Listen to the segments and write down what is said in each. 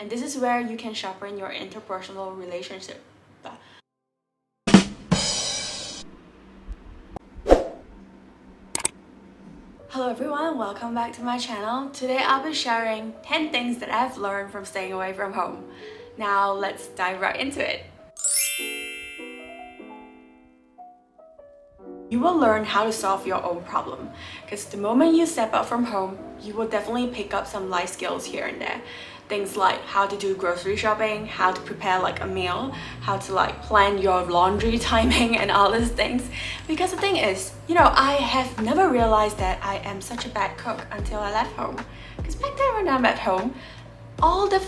and this is where you can sharpen your interpersonal relationship. Hello everyone, welcome back to my channel. Today I'll be sharing 10 things that I've learned from staying away from home. Now let's dive right into it. You will learn how to solve your own problem, because the moment you step out from home, you will definitely pick up some life skills here and there. Things like how to do grocery shopping, how to prepare like a meal, how to like plan your laundry timing and all these things. Because the thing is, I have never realized that I am such a bad cook until I left home. Because back then when I'm at home, all the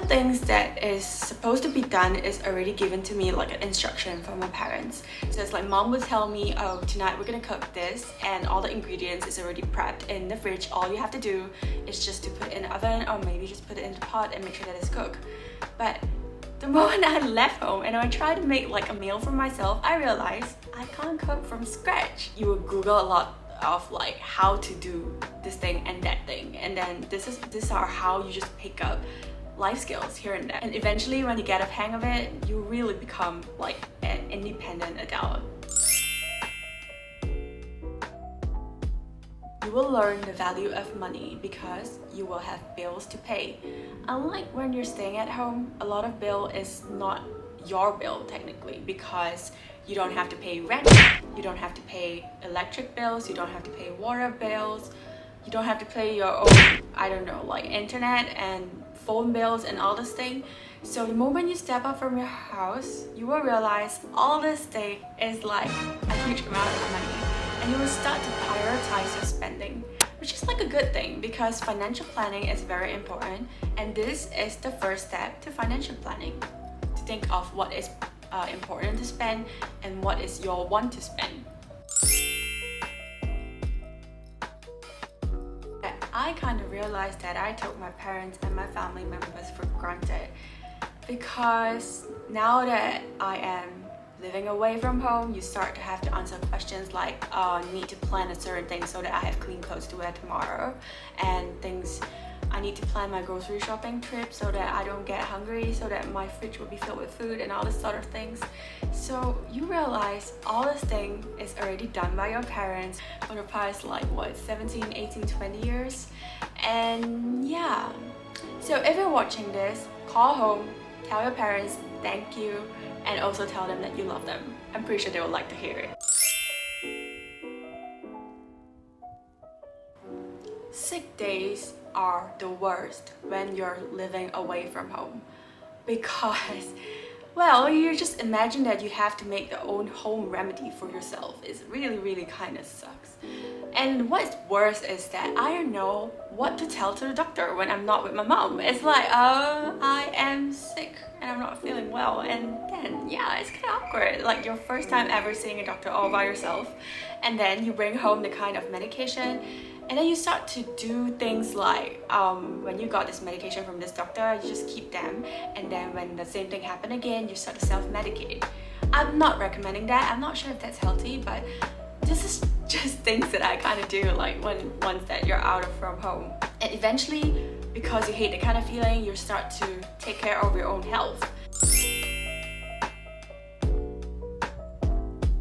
things that is supposed to be done is already given to me like an instruction from my parents. So it's like mom would tell me, oh, tonight we're gonna cook this, and all the ingredients is already prepped in the fridge. All you have to do is just to put it in the oven, or maybe just put it in the pot and make sure that it's cooked. But the moment I left home and I tried to make like a meal for myself, I realized I can't cook from scratch. You will Google a lot of like how to do this thing and that thing, and then these are how you just pick up life skills here and there, and eventually when you get a hang of it, you really become like an independent adult. You will learn the value of money because you will have bills to pay. Unlike when you're staying at home, a lot of bill is not your bill technically, because you don't have to pay rent, you don't have to pay electric bills, you don't have to pay water bills, you don't have to pay your own, I don't know, like internet and phone bills and all this thing. So the moment you step out from your house, you will realize all this thing is like a huge amount of money, and you will start to prioritize your spending, which is like a good thing, because financial planning is very important, and this is the first step to financial planning, to think of what is important to spend and what is your want to spend. I kind of realized that I took my parents and my family members for granted, because now that I am living away from home, you start to have to answer questions like need to plan a certain thing so that I have clean clothes to wear tomorrow, and things I need to plan my grocery shopping trip so that I don't get hungry, so that my fridge will be filled with food and all this sort of things. So you realize all this thing is already done by your parents when the past like what, 17, 18, 20 years. And yeah, so if you're watching this, call home, tell your parents thank you, and also tell them that you love them. I'm pretty sure they would like to hear it. Sick days are the worst when you're living away from home, because, well, you just imagine that you have to make your own home remedy for yourself. It's really kind of sucks. And what's worse is that I don't know what to tell to the doctor when I'm not with my mom. It's like, I am sick and I'm not feeling well, and then yeah, it's kind of awkward, like your first time ever seeing a doctor all by yourself, and then you bring home the kind of medication, and then you start to do things like when you got this medication from this doctor, you just keep them, and then when the same thing happen again, you start to self-medicate. I'm not recommending that. I'm not sure if that's healthy, but this is just things that I kind of do like once that you're out from home. And eventually, because you hate the kind of feeling, you start to take care of your own health.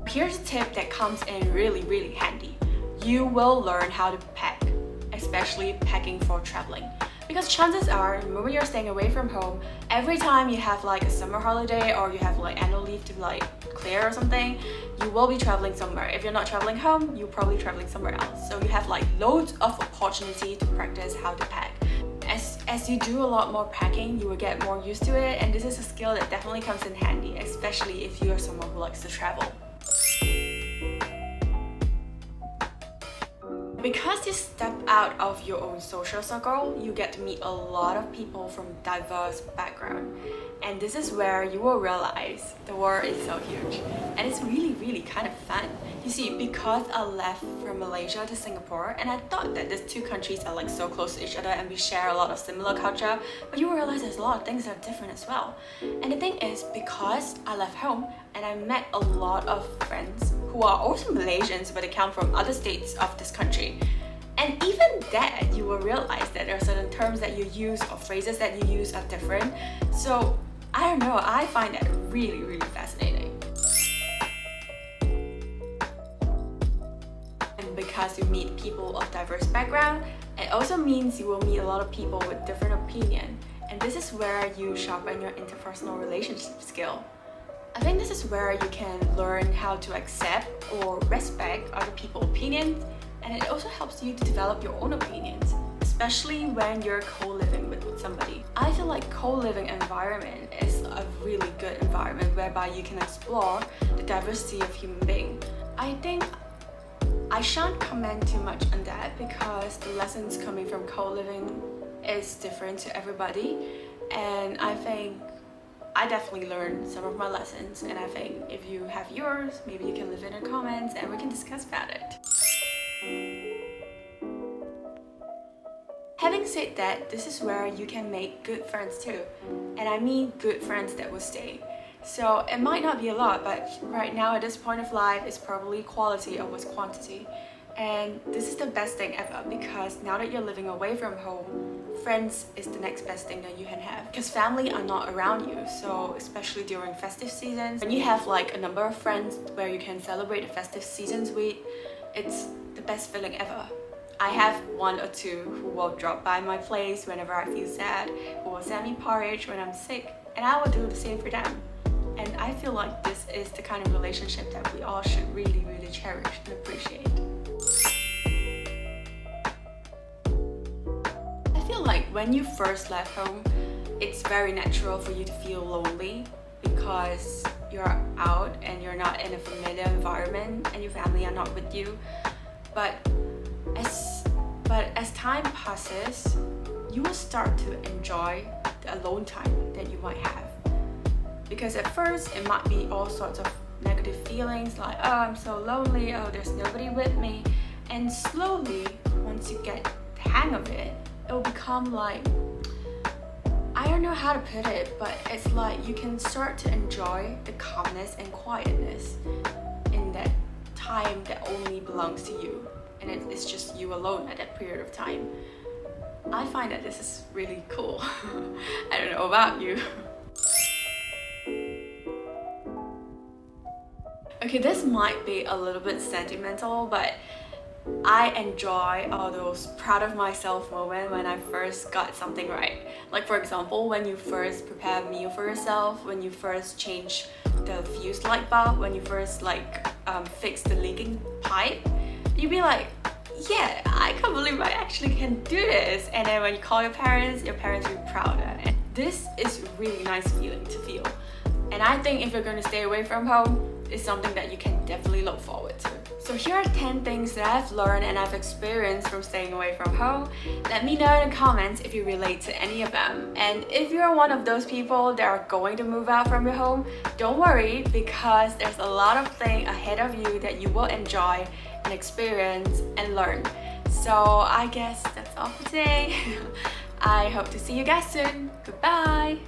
Here's a tip that comes in really handy. You will learn how to pack, especially packing for traveling. Because chances are, the moment you're staying away from home, every time you have like a summer holiday or you have like annual leave to like clear or something, you will be traveling somewhere. If you're not traveling home, you're probably traveling somewhere else. So you have like loads of opportunity to practice how to pack. As you do a lot more packing, you will get more used to it, and this is a skill that definitely comes in handy, especially if you are someone who likes to travel. Because you step out of your own social circle, you get to meet a lot of people from diverse backgrounds. And this is where you will realize the world is so huge. And it's really kind of fun. You see, because I left from Malaysia to Singapore, and I thought that these two countries are like so close to each other and we share a lot of similar culture, but you will realize there's a lot of things that are different as well. And the thing is, because I left home and I met a lot of friends who are also Malaysians, but they come from other states of this country. And even that, you will realize that there are certain terms that you use or phrases that you use are different. So I don't know, I find that really, really fascinating. And because you meet people of diverse background, it also means you will meet a lot of people with different opinion. And this is where you sharpen your interpersonal relationship skill. I think this is where you can learn how to accept or respect other people's opinions, and it also helps you to develop your own opinions, especially when you're co-living with somebody. I feel like co-living environment is a really good environment whereby you can explore the diversity of human beings. I think I shan't comment too much on that because the lessons coming from co-living is different to everybody, and I think I definitely learned some of my lessons, and I think if you have yours, maybe you can leave it in the comments and we can discuss about it. Having said that, this is where you can make good friends too, and I mean good friends that will stay. So it might not be a lot, but right now at this point of life, it's probably quality over quantity. And this is the best thing ever because now that you're living away from home, friends is the next best thing that you can have because family are not around you. So especially during festive seasons, when you have like a number of friends where you can celebrate the festive seasons with, it's the best feeling ever. I have one or two who will drop by my place whenever I feel sad, who will send me porridge when I'm sick, and I will do the same for them. And I feel like this is the kind of relationship that we all should really, really cherish and appreciate. Like when you first left home, it's very natural for you to feel lonely because you're out and you're not in a familiar environment and your family are not with you. But as time passes, you will start to enjoy the alone time that you might have. Because at first it might be all sorts of negative feelings like, oh, I'm so lonely, oh, there's nobody with me. And slowly, once you get the hang of it, it will become like, I don't know how to put it, but it's like you can start to enjoy the calmness and quietness in that time that only belongs to you, and it's just you alone at that period of time. I find that this is really cool. I don't know about you. Okay, this might be a little bit sentimental, but I enjoy all those proud of myself moments when I first got something right. Like for example, when you first prepare a meal for yourself, when you first change the fuse light bulb, when you first fix the leaking pipe, you'd be like, yeah, I can't believe I actually can do this. And then when you call your parents will be proud. And this is a really nice feeling to feel. And I think if you're going to stay away from home, it's something that you can definitely look forward to. So here are 10 things that I've learned and I've experienced from staying away from home. Let me know in the comments if you relate to any of them. And if you're one of those people that are going to move out from your home, don't worry because there's a lot of things ahead of you that you will enjoy and experience and learn. So I guess that's all for today. I hope to see you guys soon. Goodbye!